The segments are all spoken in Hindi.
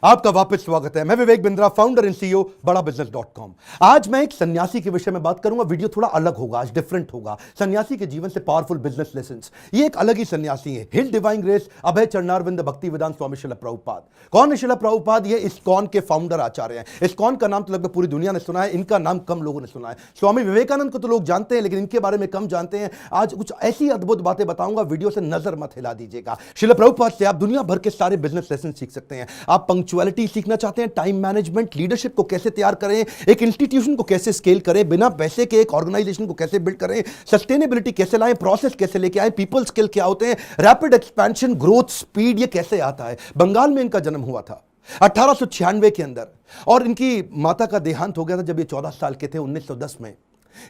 आपका वापस स्वागत है। मैं Vivek Bindra, founder and CEO बड़ा बिजनेस .com। आज मैं एक सन्यासी के विषय में बात करूंगा। वीडियो थोड़ा अलग होगा, आज डिफरेंट होगा। सन्यासी के जीवन से पावरफुल बिजनेस लेसन्स। ये एक अलग ही सन्यासी है। हिल डिवाइन ग्रेस अभय चरणारविंद भक्ति वेदांत स्वामी श्रील प्रभुपाद। कौन है श्रील प्रभुपाद? ये इस्कॉन के फाउंडर आचार्य हैं। इस्कॉन का नाम तो लगभग पूरी दुनिया ने सुना है, इनका नाम कम लोगों ने सुना है। स्वामी विवेकानंद को तो लोग जानते हैं, लेकिन इनके बारे में कम जानते हैं। आज कुछ ऐसी अद्भुत बातें बताऊंगा, वीडियो से नजर मत हिला दीजिएगा। श्रील प्रभुपाद से आप दुनिया भर के सारे बिजनेस लेसन सीख सकते हैं। आप पंक्चुअलिटी सीखना चाहते हैं, टाइम मैनेजमेंट, लीडरशिप को कैसे तैयार करें, एक इंस्टीट्यूशन को कैसे स्केल करें, बिना पैसे के एक ऑर्गेनाइजेशन को कैसे बिल्ड करें, सस्टेनेबिलिटी कैसे लाएं, प्रोसेस कैसे लेके आए, पीपल स्किल क्या होते हैं, रैपिड एक्सपेंशन, ग्रोथ, स्पीड, ये कैसे आता है। बंगाल में इनका जन्म हुआ था 1896 के अंदर, और इनकी माता का देहांत हो गया था जब ये 14 साल के थे, 1910 में।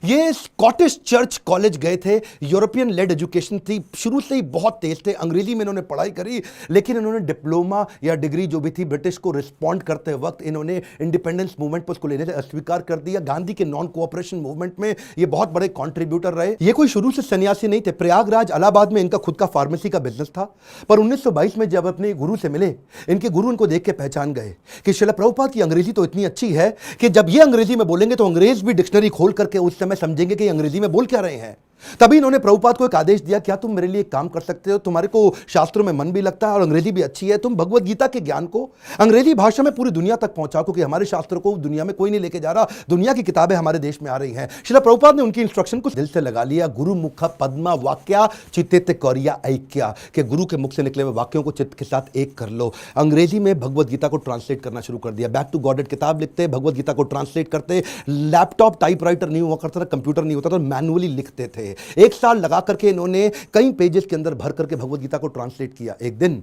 ये स्कॉटिश चर्च कॉलेज गए थे। यूरोपियन लेड एजुकेशन थी, शुरू से ही बहुत तेज थे। अंग्रेजी में इन्होंने पढ़ाई करी, लेकिन इन्होंने डिप्लोमा या डिग्री जो भी थी ब्रिटिश को रिस्पॉन्ड करते वक्त इन्होंने इंडिपेंडेंस मूवमेंट पर उसको लेने से अस्वीकार कर दिया। गांधी के नॉन कोऑपरेशन मूवमेंट में ये बहुत बड़े कॉन्ट्रीब्यूटर रहे। ये कोई शुरू से सन्यासी नहीं थे। प्रयागराज इलाहाबाद में इनका खुद का फार्मेसी का बिजनेस था, पर 1922 में जब अपने गुरु से मिले, इनके गुरु इनको देख के पहचान गए कि श्रील प्रभुपाद की अंग्रेजी तो इतनी अच्छी है कि जब ये अंग्रेजी में बोलेंगे तो अंग्रेज भी डिक्शनरी खोल करके उस समय समझेंगे कि अंग्रेजी में बोल क्या रहे हैं। तभी इन्होंने प्रभुपाद को एक आदेश दिया, क्या तुम मेरे लिए एक काम कर सकते हो? तुम्हारे को शास्त्रों में मन भी लगता है और अंग्रेजी भी अच्छी है, तुम भगवत गीता के ज्ञान को अंग्रेजी भाषा में पूरी दुनिया तक पहुंचाओ, क्योंकि हमारे शास्त्रों को दुनिया में कोई नहीं लेके जा रहा, दुनिया की किताबें हमारे देश में आ रही हैं। श्रील प्रभुपाद ने उनकी इंस्ट्रक्शन को दिल से लगा लिया। गुरु मुख पद्मा वाक्या चित्ते कौरिया ऐक्या, के गुरु के मुख से निकले हुए वाक्यों को चित्त के साथ एक कर लो। अंग्रेजी में भगवत गीता को ट्रांसलेट करना शुरू कर दिया। बैक टू गॉडेड किताब लिखते, भगवत गीता को ट्रांसलेट करते। लैपटॉप टाइपराइटर नहीं हुआ करता था, कंप्यूटर नहीं होता था, मैनुअली लिखते थे। एक साल लगा करके इन्होंने कई पेजेस के अंदर भर करके भगवत गीता को ट्रांसलेट किया। एक दिन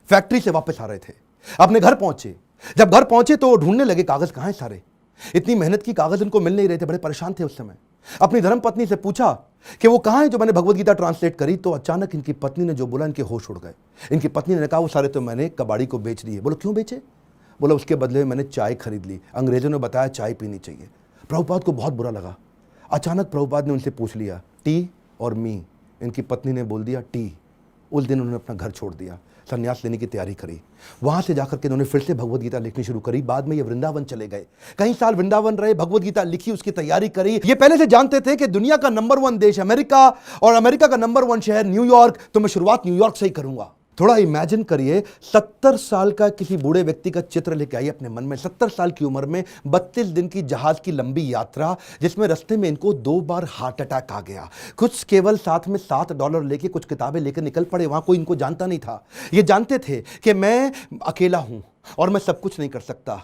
फैक्ट्री से वापस आ रहे थे, अपने घर पहुंचे। जब घर पहुंचे तो ढूंढने लगे कागज कहां हैं सारे। इतनी मेहनत की, कागज इनको मिल नहीं रहे थे, बड़े परेशान थे उस समय। अपनी धर्मपत्नी से पूछा कि वो कहां है जो मैंने भगवत गीता ट्रांसलेट करी। तो अचानक इनकी पत्नी ने जो बोला, इनके होश उड़ गए। इनकी पत्नी ने कहा, वो सारे तो मैंने कबाड़ी को बेच दिए। बोलो क्यों बेचे? बोला उसके बदले में मैंने चाय खरीद ली, अंग्रेजों ने बताया चाय पीनी चाहिए। प्रभुपाद को बहुत बुरा लगा। अचानक प्रभुपाद ने उनसे पूछ लिया, टी और मी? इनकी पत्नी ने बोल दिया टी। उस दिन उन्होंने अपना घर छोड़ दिया, संन्यास लेने की तैयारी करी। वहां से जाकर के इन्होंने फिर से भगवत गीता लिखनी शुरू करी। बाद में ये वृंदावन चले गए, कई साल वृंदावन रहे, भगवत गीता लिखी, उसकी तैयारी करी। ये पहले से जानते थे कि दुनिया का नंबर 1 देश अमेरिका और अमेरिका का नंबर 1 शहर न्यूयॉर्क, तो मैं शुरुआत न्यूयॉर्क से ही करूंगा। थोड़ा इमेजिन करिए, 70 साल का किसी बूढ़े व्यक्ति का चित्र लेके आइए अपने मन में। 70 साल की उम्र में 32 दिन की जहाज की लंबी यात्रा, जिसमें रास्ते में इनको 2 बार हार्ट अटैक आ गया। कुछ केवल साथ में $7 लेके कुछ किताबें लेकर निकल पड़े। वहां कोई इनको जानता नहीं था। ये जानते थे कि मैं अकेला हूं और मैं सब कुछ नहीं कर सकता।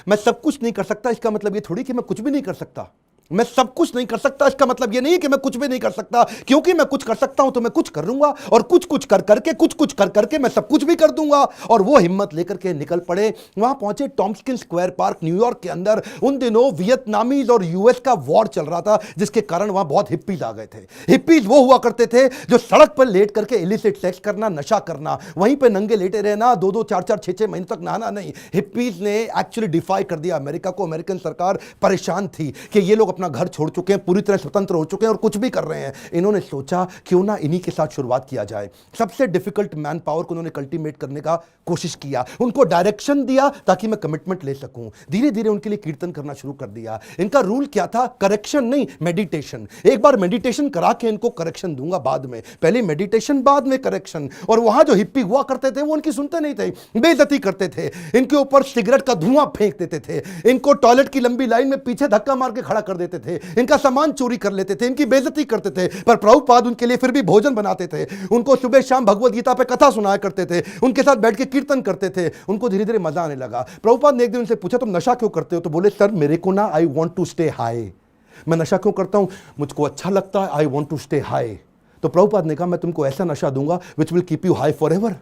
मैं सब कुछ नहीं कर सकता इसका मतलब ये थोड़ी कि मैं कुछ भी नहीं कर सकता। मैं सब कुछ नहीं कर सकता इसका मतलब यह नहीं कि मैं कुछ भी नहीं कर सकता, क्योंकि मैं कुछ कर सकता हूं तो मैं कुछ कर लूंगा, और कुछ कुछ कर करके मैं सब कुछ भी कर दूंगा। और वो हिम्मत लेकर के निकल पड़े। वहां पहुंचे टॉम्स्किन स्क्वायर पार्क न्यूयॉर्क के अंदर। उन दिनों वियतनामीज और यूएस का वॉर चल रहा था, जिसके कारण वहां बहुत हिप्पीज आ गए थे। हिप्पीज वो हुआ करते थे जो सड़क पर लेट करके इलिसिट सेक्स करना, नशा करना, वहीं पर नंगे लेटे रहना, 2-2, 4-4, 6-6 महीने तक नहाना नहीं। हिप्पीज ने एक्चुअली डिफाई कर दिया अमेरिका को। अमेरिकन सरकार परेशान थी कि ये लोग अपना घर छोड़ चुके हैं, पूरी तरह स्वतंत्र हो चुके हैं और कुछ भी कर रहे हैं। इन्होंने सोचा क्यों ना इन्हीं के साथ शुरुआत किया जाए। सबसे डिफिकल्ट मैन पावर को उन्होंने कल्टीमेट करने का कोशिश किया, उनको डायरेक्शन दिया ताकि मैं कमिटमेंट ले सकूं। धीरे धीरे उनके लिए कीर्तन करना शुरू कर दिया। इनका रूल क्या था? करेक्शन नहीं, मेडिटेशन। एक बार मेडिटेशन करा के इनको करेक्शन दूंगा बाद में, पहले मेडिटेशन बाद में करेक्शन। और वहां जो हिप्पी हुआ करते थे वो उनकी सुनते नहीं थे, बेइज्जती करते थे, इनके ऊपर सिगरेट का धुआं फेंक देते थे, इनको टॉयलेट की लंबी लाइन में पीछे धक्का मार के खड़ा कर देते थे, इनका सामान चोरी कर लेते थे, इनकी बेइज्जती करते थे। पर प्रभुपाद उनके लिए फिर भी भोजन बनाते थे, उनको सुबह शाम भगवत गीता पे कथा सुनाया करते थे, उनके साथ बैठ के कीर्तन करते थे। उनको धीरे धीरे मजा आने लगा। प्रभुपाद ने एक दिन उनसे पूछा, तुम नशा क्यों करते हो? तो बोले, सर मेरे को ना, I want to stay high. मैं नशा क्यों करता हूं? मुझको अच्छा लगता है, I want to stay high. तो प्रभुपाद ने कहा, मैं तुमको ऐसा नशा दूंगा which will keep you high forever.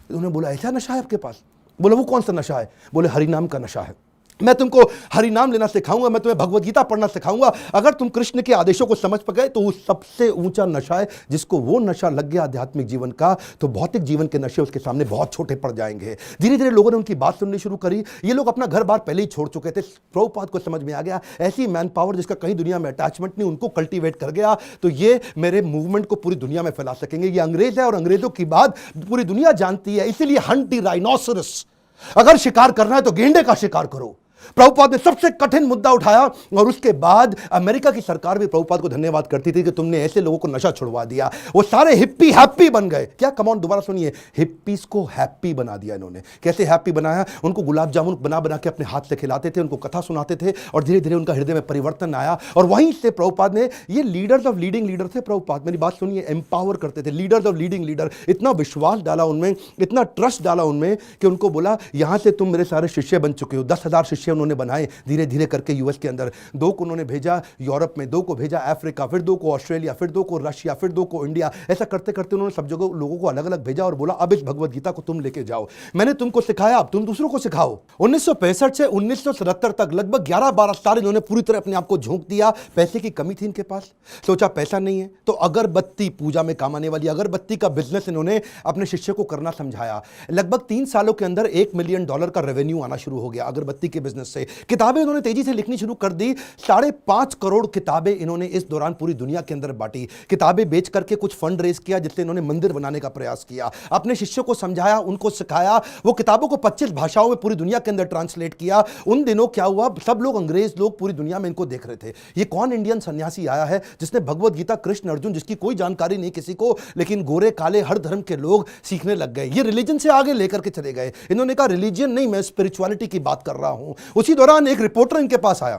उन्होंने बोला, ऐसा नशा है आपके पास? बोले, वो कौन सा नशा है? बोले, हरिनाम का नशा है। मैं तुमको हरि नाम लेना सिखाऊंगा, मैं तुम्हें भगवत गीता पढ़ना सिखाऊंगा। अगर तुम कृष्ण के आदेशों को समझ पाए तो वो सबसे ऊंचा नशा है। जिसको वो नशा लग गया आध्यात्मिक जीवन का, तो भौतिक जीवन के नशे उसके सामने बहुत छोटे पड़ जाएंगे। धीरे धीरे लोगों ने उनकी बात सुननी शुरू करी। ये लोग अपना घर बार पहले ही छोड़ चुके थे। प्रभुपाद को समझ में आ गया ऐसी मैन पावर जिसका कहीं दुनिया में अटैचमेंट नहीं, उनको कल्टीवेट कर गया तो ये मेरे मूवमेंट को पूरी दुनिया में फैला सकेंगे। ये अंग्रेज है और अंग्रेजों की बात पूरी दुनिया जानती है, इसीलिए हंट द राइनोसरस अगर शिकार करना है तो गेंडे का शिकार करो। प्रभुपाद ने सबसे कठिन मुद्दा उठाया और उसके बाद अमेरिका की सरकार भी प्रभुपाद को धन्यवाद करती थी कि तुमने ऐसे लोगों को नशा छुड़वा दिया। वो सारे हिप्पी हैप्पी बन गए। क्या कमॉन, दोबारा सुनिए, हिप्पीज को हैप्पी बना दिया इन्होंने। कैसे हैप्पी बनाया? उनको गुलाब जामुन बना बना के अपने हाथ से खिलाते थे, उनको कथा सुनाते थे और धीरे धीरे उनका हृदय में परिवर्तन आया। और वहीं से प्रभुपाद ने, ये लीडर्स ऑफ लीडिंग लीडर थे प्रभुपाद, मेरी बात सुनिए, एम्पावर करते थे, लीडर्स ऑफ लीडिंग लीडर। इतना विश्वास डाला उनमें, इतना ट्रस्ट डाला उनमें कि उनको बोला यहां से तुम मेरे सारे शिष्य बन चुके हो। 10,000 शिष्य उन्होंने बनाए धीरे धीरे करके यूएस के अंदर। 2 को उन्होंने भेजा यूरोप में, 2 को भेजा अफ्रीका, फिर 2 को ऑस्ट्रेलिया, फिर 2 को रशिया, फिर 2 को इंडिया। ऐसा करते करते उन्होंने सब जगह लोगों को अलग अलग भेजा और बोला अब इस भगवत गीता को तुम लेके जाओ। मैंने तुमको सिखाया, अब तुम दूसरों को सिखाओ। 1965 से 1977 तक लगभग 11-12 साल इन्होंने पूरी तरह अपने आप को झोंक दिया। पैसे की कमी थी इनके पास, सोचा पैसा नहीं है तो अगरबत्ती, पूजा में काम आने वाली अगरबत्ती का बिजनेस इन्होंने अपने शिष्य को करना समझाया। लगभग 3 सालों के अंदर $1 मिलियन का रेवेन्यू आना शुरू हो गया अगरबत्ती के बिजनेस से। किताबें इन्होंने तेजी से लिखनी शुरू कर दी। 5.5 करोड़ किताबें इन्होंने इस दौरान पूरी दुनिया के अंदर बांटी। किताबें बेच करके कुछ फंड रेज किया जिससे इन्होंने मंदिर बनाने का प्रयास किया। अपने शिष्यों को समझाया, उनको सिखाया। वो किताबों को 25 भाषाओं में पूरी दुनिया के अंदर ट्रांसलेट किया। उन दिनों क्या हुआ, सब लोग, अंग्रेज लोग पूरी दुनिया में इनको देख रहे थे। ये कौन इंडियन सन्यासी आया है जिसने भगवत गीता, कृष्ण अर्जुन, जिसकी कोई जानकारी नहीं किसी को, लेकिन गोरे काले हर धर्म के लोग सीखने लग गए। ये रिलीजन से आगे लेकर के चले गए। इन्होंने कहा रिलीजन नहीं, मैं स्पिरिचुअलिटी की बात कर रहा हूं। उसी दौरान एक रिपोर्टर इनके पास आया,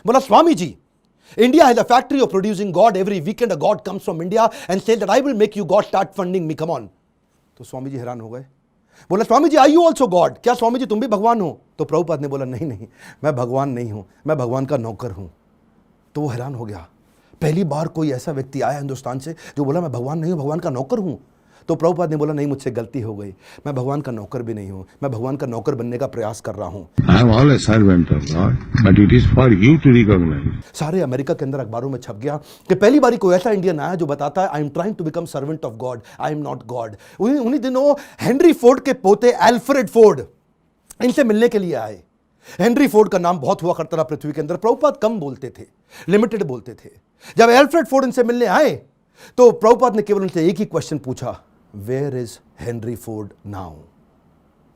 बोला Swami ji, India has a factory of producing God. Every weekend a God comes from India and says that I will make you God, start funding me, come on. तो स्वामी जी हैरान हो गए। बोला Swami ji, are you also God? क्या स्वामी जी तुम भी भगवान हो? तो प्रभुपाद ने बोला नहीं नहीं, मैं भगवान नहीं हूं, मैं भगवान का नौकर हूं। तो वो हैरान हो गया। पहली बार कोई ऐसा व्यक्ति आया हिंदुस्तान से जो बोला मैं भगवान नहीं हूं, भगवान का नौकर हूं। तो प्रभुपाद ने बोला नहीं, मुझसे गलती हो गई, मैं भगवान का नौकर भी नहीं हूं, मैं भगवान का नौकर बनने का प्रयास कर रहा हूं। I am all a servant of God, but it is for you to recognize. सारे अमेरिका के अंदर अखबारों में छप गया कि पहली बारी कोई ऐसा इंडियन आया जो बताता है I am trying to become servant of God, I am not God. उन्हीं दिनों हेनरी फोर्ड के पोते एल्फ्रेड फोर्ड इनसे मिलने के लिए आए। हेनरी फोर्ड का नाम बहुत हुआ करता था पृथ्वी के अंदर। प्रभुपाद कम बोलते थे, लिमिटेड बोलते थे। जब एल्फ्रेड फोर्ड इनसे मिलने आए तो प्रभुपाद ने केवल उनसे एक ही क्वेश्चन पूछा, where is Henry Ford now?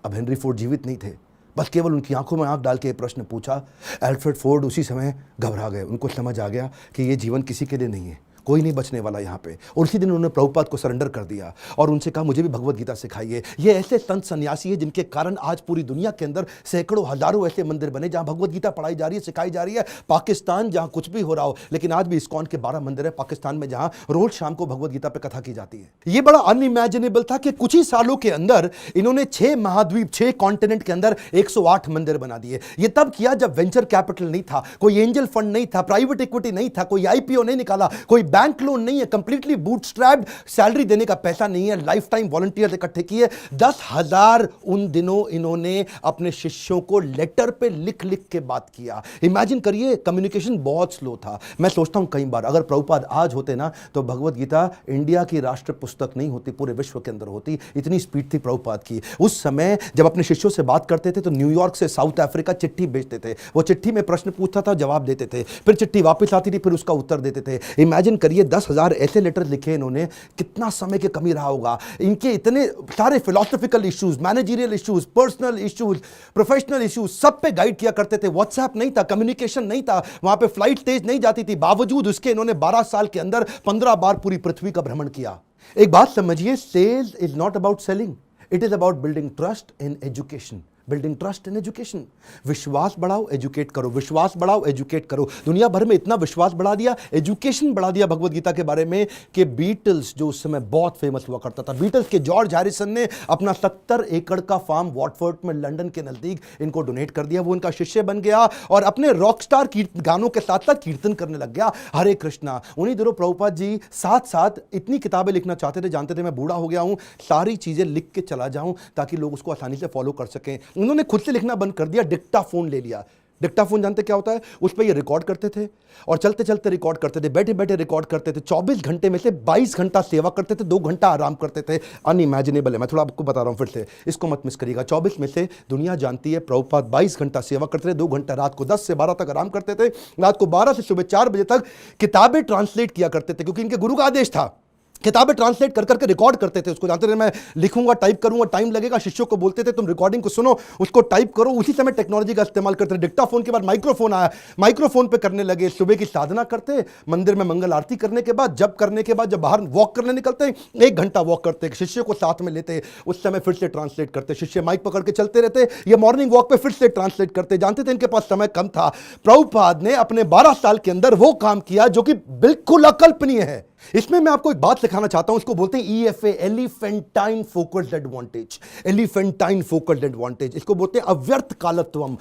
अब हेनरी फोर्ड जीवित नहीं थे, बस केवल उनकी आंखों में आंख डाल के प्रश्न पूछा। एल्फ्रेड फोर्ड उसी समय घबरा गए। उनको समझ आ गया कि ये जीवन किसी के लिए नहीं है, कोई नहीं बचने वाला यहाँ पे। और उसी दिन उन्होंने प्रभुपाद को सरेंडर कर दिया और उनसे कहा मुझे भी भगवत गीता सिखाइए। ये ऐसे संत सन्यासी है जिनके कारण आज पूरी दुनिया के अंदर सैकड़ों हजारों ऐसे मंदिर बने जहां भगवत गीता पढ़ाई जा रही है, सिखाई जा रही है। पाकिस्तान जहां कुछ भी हो रहा हो, लेकिन आज भी इस्कॉन के 12 मंदिर है पाकिस्तान में जहां रोज शाम को भगवत गीता पे कथा की जाती है। ये बड़ा अनइमेजिनेबल था कि कुछ ही सालों के अंदर इन्होंने 6 महाद्वीप, 6 कॉन्टिनेंट के अंदर 108 मंदिर बना दिए। ये तब किया जब वेंचर कैपिटल नहीं था, कोई एंजल फंड नहीं था, प्राइवेट इक्विटी नहीं था, कोई आईपीओ नहीं निकाला, कोई बैंक लोन नहीं है, कंप्लीटली बूटस्ट्रैप्ड, सैलरी देने का पैसा नहीं है, लाइफ टाइम वॉलंटियर्स इकट्ठे किए। 10,000 उन दिनों इन्होंने अपने शिष्यों को लेटर पे लिख लिख के बात किया। इमेजिन करिए, कम्युनिकेशन बहुत स्लो था। मैं सोचता हूं कई बार अगर प्रभुपाद आज होते ना तो भगवत गीता इंडिया की राष्ट्र पुस्तक नहीं होती, पूरे विश्व के अंदर होती। इतनी स्पीड थी प्रभुपाद की। उस समय जब अपने शिष्यों से बात करते थे तो न्यूयॉर्क से साउथ अफ्रीका चिट्ठी भेजते थे। वो चिट्ठी में प्रश्न पूछता था, जवाब देते थे, फिर चिट्ठी वापस आती थी, फिर उसका उत्तर देते थे। इमेजिन करिए 10,000 ऐसे लेटर लिखे इन्होंने, कितना समय की कमी रहा होगा। इनके इतने सारे philosophical issues, managerial issues, personal issues, professional issues, सब पे गाइड किया करते थे। व्हाट्सएप नहीं था, कम्युनिकेशन नहीं था, वहां पे फ्लाइट तेज नहीं जाती थी। बावजूद उसके इन्होंने 12 साल के अंदर 15 बार पूरी पृथ्वी का भ्रमण किया। एक बात समझिए, sales is not about selling, it is about building trust in education. Building trust in education. विश्वास बढ़ाओ, एजुकेट करो, विश्वास बढ़ाओ, एजुकेट करो। दुनिया भर में इतना विश्वास बढ़ा दिया, एजुकेशन बढ़ा दिया भगवत गीता के बारे में कि बीटल्स जो उस समय बहुत फेमस हुआ करता था, बीटल्स के जॉर्ज हैरिसन ने अपना 70 एकड़ का फार्म वॉटफोर्ड में लंदन के नजदीक इनको डोनेट कर दिया। वो इनका शिष्य बन गया और अपने रॉकस्टार गानों के साथ साथ कीर्तन करने लग गया, हरे कृष्णा। उन्हीं दिनों प्रभुपाद जी साथ साथ इतनी किताबें लिखना चाहते थे, जानते थे मैं बूढ़ा हो गया हूं, सारी चीजें लिख के चला जाऊं ताकि लोग उसको आसानी से फॉलो कर सकें। उन्होंने खुद से लिखना बंद कर दिया, डिक्टाफोन ले लिया। डिक्टाफोन जानते क्या होता है? उस पर ये रिकॉर्ड करते थे और चलते चलते रिकॉर्ड करते थे, बैठे बैठे रिकॉर्ड करते थे। 24 घंटे में से 22 घंटा सेवा करते थे, 2 घंटा आराम करते थे। अनइमेजिनेबल है, मैं थोड़ा आपको बता रहा हूं फिर से, इसको मत मिस करिएगा। 24 में से दुनिया जानती है प्रभुपाद 22 घंटा सेवा करते थे, 2 घंटा रात को 10 से 12 तक आराम करते थे, रात को 12 से सुबह 4 बजे तक किताबें ट्रांसलेट किया करते थे, क्योंकि इनके गुरु का आदेश था किताबें ट्रांसलेट कर करके रिकॉर्ड करते थे उसको, जानते थे मैं लिखूंगा टाइप करूंगा टाइम लगेगा, शिष्यों को बोलते थे तुम रिकॉर्डिंग को सुनो उसको टाइप करो। उसी समय टेक्नोलॉजी का इस्तेमाल करते थे। डिक्टाफोन के बाद माइक्रोफोन आया, माइक्रोफोन पे करने लगे। सुबह की साधना करते, मंदिर में मंगल आरती करने के बाद, जब करने के बाद जब बाहर वॉक करने निकलते 1 घंटा वॉक करते, शिष्य को साथ में लेते, उस समय फिर से ट्रांसलेट करते, शिष्य माइक पकड़ के चलते रहते, ये मॉर्निंग वॉक पे फिर से ट्रांसलेट करते। जानते थे इनके पास समय कम था। प्रभुपाद ने अपने 12 साल के अंदर वो काम किया जो कि बिल्कुल अकल्पनीय है। इसमें मैं आपको एक बात सिखाना चाहता हूं, इसको बोलते हैं EFA, elephantine focused advantage. Elephantine focused advantage, इसको बोलते हैं अव्यर्थ कालत्वम।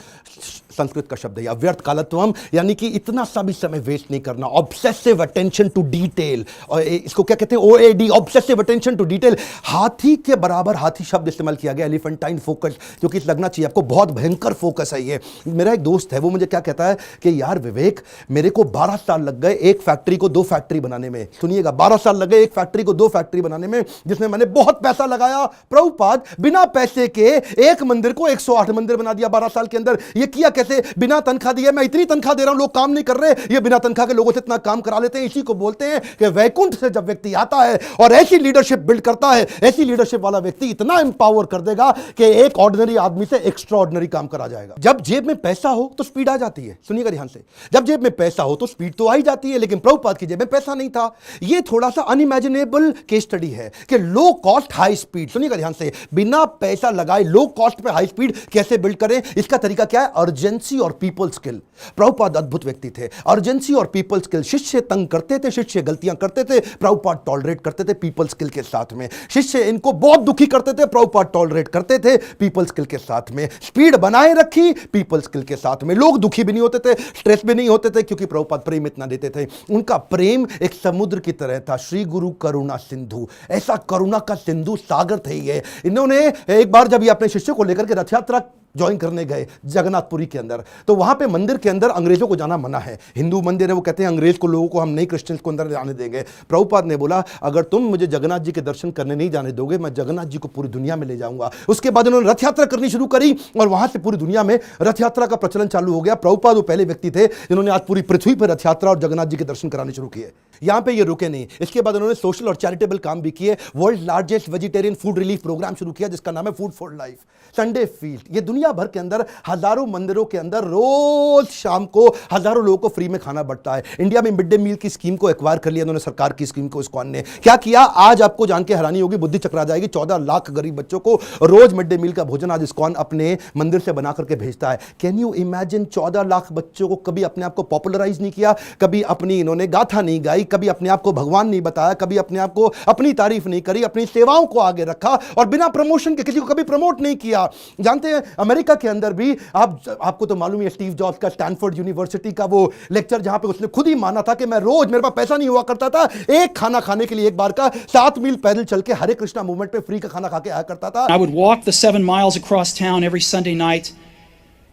संस्कृत का शब्द है अव्यर्थ कालत्वम, यानी कि इतना सा भी समय वेस्ट नहीं करना, ऑब्सेसिव अटेंशन टू डिटेल। और इसको क्या कहते हैं OAD, obsessive attention to detail. हाथी के बराबर हाथी शब्द इस्तेमाल किया गया, एलिफेंटाइन फोकस, क्योंकि लगना चाहिए आपको बहुत भयंकर फोकस है ये। मेरा एक दोस्त है, वो मुझे क्या कहता है कि यार विवेक, मेरे को 12 साल लग गए एक फैक्ट्री को 2 फैक्ट्री बनाने में। सुनिएगा, 12 साल लगे एक फैक्ट्री को 2 फैक्ट्री बनाने में, जिसमें मैंने बहुत पैसा लगाया। प्रभुपाद बिना पैसे के एक मंदिर को 108 मंदिर बना दिया 12 साल के अंदर। ये किया कैसे? बिना तनख्वाह दिए। मैं इतनी तनख्वाह दे रहा हूं, लोग काम नहीं कर रहे, ये बिना तनख्वाह के लोगों से इतना काम करा लेते हैं। इसी को बोलते हैं कि वैकुंठ से जब व्यक्ति आता है और ऐसी लीडरशिप बिल्ड करता है, ऐसी लीडरशिप वाला व्यक्ति इतना एम्पावर कर देगा कि एक ऑर्डिनरी आदमी से एक्स्ट्रा ऑर्डिनरी काम करा जाएगा। जब जेब में पैसा हो तो स्पीड आ जाती है। सुनिएगा ध्यान से, जब जेब में पैसा हो तो स्पीड तो आ ही जाती है, लेकिन प्रभुपाद की जेब में पैसा नहीं था। ये थोड़ा सा अनइमेजिनेबल केस स्टडी है कि लो कॉस्ट हाई स्पीड। सुनिएगा ध्यान से, बिना पैसा लगाए लो कॉस्ट पे हाई स्पीड कैसे बिल्ड करें? इसका तरीका क्या है? अर्जेंसी और पीपल स्किल। प्रभुपाद अद्भुत व्यक्ति थे। अर्जेंसी और पीपल स्किल। शिष्य तंग करते थे, शिष्य गलतियां करते थे, प्रभुपाद टॉलरेट करते थे पीपल स्किल के साथ में। शिष्य इनको बहुत दुखी करते थे, प्रभुपाद टॉलरेट करते थे पीपल स्किल के साथ में। स्पीड बनाए रखी पीपल स्किल के साथ में। लोग दुखी भी नहीं होते थे, स्ट्रेस भी नहीं होते थे, क्योंकि प्रभुपाद प्रेम इतना देते थे। उनका प्रेम एक समुद्र की तरह था। श्री गुरु करुणा सिंधु, ऐसा करुणा का सिंधु सागर थे ये। इन्होंने एक बार जब ये अपने शिष्यों को लेकर के रथ यात्रा ज्वाइन करने गए जगन्नाथपुरी के अंदर, तो वहां पे मंदिर के अंदर अंग्रेजों को जाना मना है। हिंदू मंदिर है, वो कहते हैं अंग्रेज को, लोगों को हम नहीं, क्रिश्चियंस को अंदर जाने देंगे। प्रभुपाद ने बोला अगर तुम मुझे जगन्नाथ जी के दर्शन करने नहीं जाने दोगे, मैं जगन्नाथ जी को पूरी दुनिया में ले जाऊंगा। उसके बाद उन्होंने रथ यात्रा करनी शुरू करी और वहां से पूरी दुनिया में रथ यात्रा का प्रचलन चालू हो गया। प्रभुपाद वो पहले व्यक्ति थे जिन्होंने आज पूरी पृथ्वी पर रथ यात्रा और जगन्नाथ जी के दर्शन कराने शुरू किए। यहां पे ये रुके नहीं, इसके बाद उन्होंने सोशल और चैरिटेबल काम भी किए। World largest vegetarian food relief program शुरू किया जिसका नाम है food for life. Sunday feast, ये दुनिया भर के अंदर हजारों मंदिरों के अंदर रोज शाम को हजारों लोगों को फ्री में खाना बढ़ता है। इंडिया में मिड डे मील की स्कीम को एक्वायर कर लिया उन्होंने, सरकार की स्कीम को इस्कॉन ने। क्या किया आज आपको जान के हैरानी होगी, बुद्धि चकरा जाएगी। 14 लाख गरीब बच्चों को रोज मिड डे मील का भोजन आज इस्कॉन अपने मंदिर से बना करके भेजता है। Can you imagine? 14 लाख बच्चों को कभी अपने आप को पॉपुलराइज नहीं किया, कभी अपनी इन्होंने गाथा नहीं गाई, कभी अपने आप को भगवान नहीं बताया, कभी अपने आप को अपनी तारीफ नहीं करी, अपनी सेवाओं को आगे रखा और बिना प्रमोशन के किसी को कभी प्रमोट नहीं किया। जानते हैं अमेरिका के अंदर भी आपको तो मालूम है स्टीव जॉब्स का स्टैनफोर्ड यूनिवर्सिटी का वो लेक्चर, जहां पे उसने खुद ही माना था कि मैं रोज, मेरे पास पैसा नहीं हुआ करता था, एक खाना खाने के लिए एक बार का 7 मील पैदल चल के हरे कृष्णा मूवमेंट पे फ्री का खाना खा के आया करता था। I would walk the 7 miles across town every Sunday night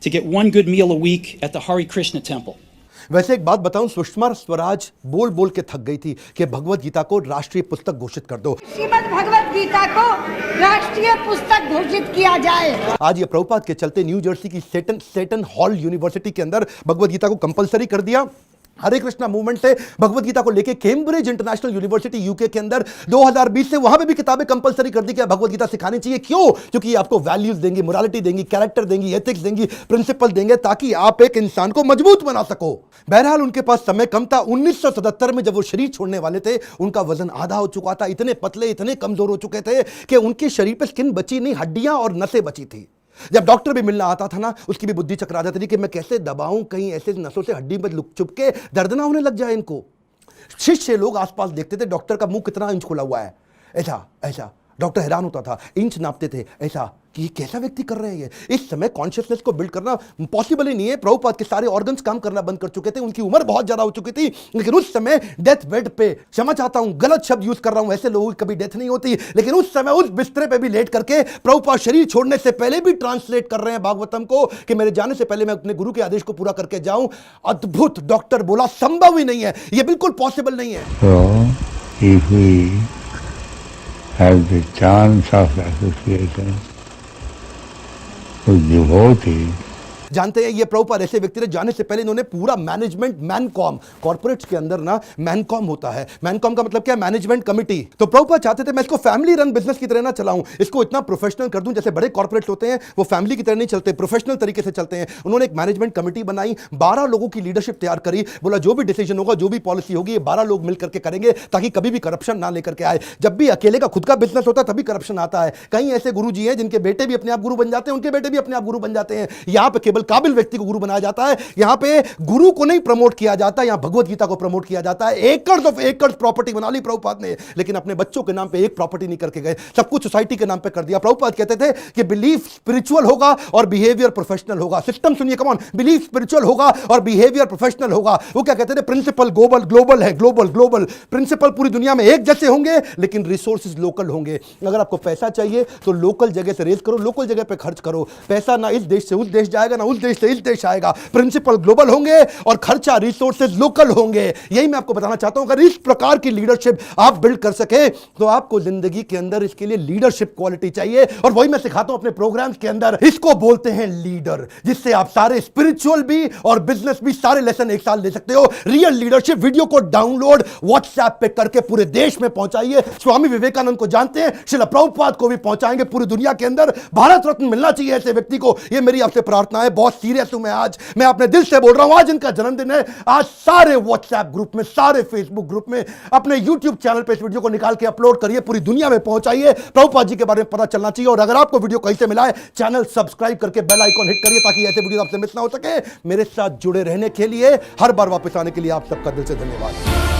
to get one good meal a week at the Hare Krishna temple. वैसे एक बात बताऊं, सुषमा स्वराज बोल बोल के थक गई थी कि भगवत गीता को राष्ट्रीय पुस्तक घोषित कर दो, श्रीमद् भगवत गीता को राष्ट्रीय पुस्तक घोषित किया जाए। आज ये प्रभुपाद के चलते न्यू जर्सी की सेटन हॉल यूनिवर्सिटी के अंदर भगवत गीता को कंपलसरी कर दिया। हरे कृष्णा मूवमेंट से भगवत गीता को लेके कैम्ब्रिज इंटरनेशनल यूनिवर्सिटी यूके के अंदर 2020 से वहां पे भी किताबें कंपलसरी कर दी कि भगवत गीता सिखानी चाहिए। क्यों? क्योंकि ये आपको वैल्यूज देंगी, मोरालिटी देंगी, कैरेक्टर देंगी, एथिक्स देंगी, प्रिंसिपल देंगे, ताकि आप एक इंसान को मजबूत बना सको। बहरहाल उनके पास समय कम था। 1977 में जब वो शरीर छोड़ने वाले थे, उनका वजन आधा हो चुका था, इतने पतले, इतने कमजोर हो चुके थे कि उनके शरीर पे स्किन बची नहीं, हड्डियां और नसें बची थी। जब डॉक्टर भी मिलना आता था ना, उसकी भी बुद्धि चकरा जाती थी कि मैं कैसे दबाऊं, कहीं ऐसे नसों से हड्डी में लुक चुप के दर्द ना होने लग जाए इनको। शिष्य लोग आसपास देखते थे डॉक्टर का मुंह कितना इंच खुला हुआ है, ऐसा ऐसा। डॉक्टर हैरान होता था, इंच नापते थे ऐसा कि ये कैसा व्यक्ति कर रहे हैं ये। इस समय कॉन्शियसनेस को बिल्ड करना पॉसिबल ही नहीं है। प्रभुपाद के सारे ऑर्गन्स काम करना बंद कर चुके थे, उनकी उम्र बहुत ज्यादा हो चुकी थी, लेकिन उस समय डेथ बेड पे, क्षमा चाहता हूं गलत शब्द यूज कर रहा हूं, ऐसे लोगों की कभी डेथ नहीं होती, लेकिन उस समय उस बिस्तरे पे भी लेट करके प्रभुपाद शरीर छोड़ने से पहले भी ट्रांसलेट कर रहे हैं भागवतम को कि मेरे जाने से पहले मैं अपने गुरु के आदेश को पूरा करके जाऊं। अद्भुत। डॉक्टर बोला संभव ही नहीं है, ये बिल्कुल पॉसिबल नहीं है। So, if we have the chance of association with devotees, जानते हैं ये प्रभुपाद ऐसे व्यक्ति थे, जाने से पहले इन्होंने पूरा मैनेजमेंट मैनकॉम, कॉर्पोरेट्स के अंदर ना मैनकॉम होता है, मैनकॉम का मतलब क्या है, मैनेजमेंट कमिटी। तो प्रभुपाद चाहते थे मैं इसको फैमिली रन बिजनेस की तरह ना चलाऊं, इसको इतना प्रोफेशनल कर दूं जैसे बड़े कॉर्पोरेट्स होते हैं वो फैमिली की तरह नहीं चलते, प्रोफेशनल तरीके से चलते हैं। उन्होंने एक मैनेजमेंट कमिटी बनाई, 12 लोगों की लीडरशिप तैयार करी, बोला जो भी डिसीजन होगा, जो भी पॉलिसी होगी, ये 12 लोग मिलकर के करेंगे ताकि कभी भी करप्शन ना लेकर के आए। जब भी अकेले का खुद का बिजनेस होता है तभी करप्शन आता है। कई ऐसे गुरुजी हैं जिनके बेटे भी अपने आप गुरु बन जाते हैं, उनके बेटे भी अपने आप गुरु बन जाते हैं। यहां पे केवल काबिल व्यक्ति को गुरु बनाया जाता है, यहां पे गुरु को नहीं प्रमोट किया जाता, यहां भगवत गीता को प्रमोट किया जाता है। एकर्स ऑफ एकर्स प्रॉपर्टी बना ली प्रभुपाद ने, लेकिन अपने बच्चों के नाम पे एक प्रॉपर्टी नहीं करके गए, सब कुछ सोसाइटी के नाम पे कर दिया। प्रभुपाद कहते थे कि बिलीफ स्पिरिचुअल होगा और बिहेवियर प्रोफेशनल होगा। सिस्टम सुनिए, कम ऑन, बिलीफ स्पिरिचुअल होगा और बिहेवियर प्रोफेशनल होगा। वो क्या कहते थे, प्रिंसिपल ग्लोबल है, ग्लोबल प्रिंसिपल पूरी दुनिया में एक जैसे होंगे लेकिन रिसोर्सेज लोकल होंगे। अगर आपको पैसा चाहिए तो लोकल जगह से रेज करो, लोकल जगह पे खर्च करो। पैसा ना इस देश से उस देश जाएगा, ना उस देश से इस देश आएगा। प्रिंसिपल ग्लोबल होंगे और खर्चा रिसोर्सेज लोकल होंगे। यही मैं आपको बताना चाहता हूं। अगर इस प्रकार की लीडरशिप आप बिल्ड कर सके तो आपको जिंदगी के अंदर इसके लिए लीडरशिप क्वालिटी चाहिए, और वही मैं सिखाता हूं अपने प्रोग्राम्स के अंदर। इसको बोलते हैं लीडर, जिससे आप सारे स्पिरिचुअल भी और बिजनेस भी सारे लेसन एक साल ले सकते हो। रियल लीडरशिप वीडियो को डाउनलोड व्हाट्सएप पे करके पूरे देश में पहुंचाइए। स्वामी विवेकानंद को जानते हैं, श्रील प्रभुपाद को भी पहुंचाएंगे पूरी दुनिया के अंदर। भारत रत्न मिलना चाहिए ऐसे व्यक्ति को, ये मेरी आपसे प्रार्थना है। बहुत सीरियस हूं मैं आज, मैं अपने दिल से बोल रहा हूं। आज इनका जन्मदिन है। आज सारे व्हाट्सएप ग्रुप में, सारे फेसबुक ग्रुप में, अपने यूट्यूब चैनल पे इस वीडियो को निकाल के अपलोड करिए, पूरी दुनिया में पहुंचाइए। प्रभुपाद जी के बारे में पता चलना चाहिए। और अगर आपको वीडियो कहीं से मिला है, चैनल सब्सक्राइब करके बेल आइकॉन हिट करिए ताकि ऐसे वीडियो आपसे मिस ना हो सके। मेरे साथ जुड़े रहने के लिए, हर बार वापस आने के लिए आप सबका दिल से धन्यवाद।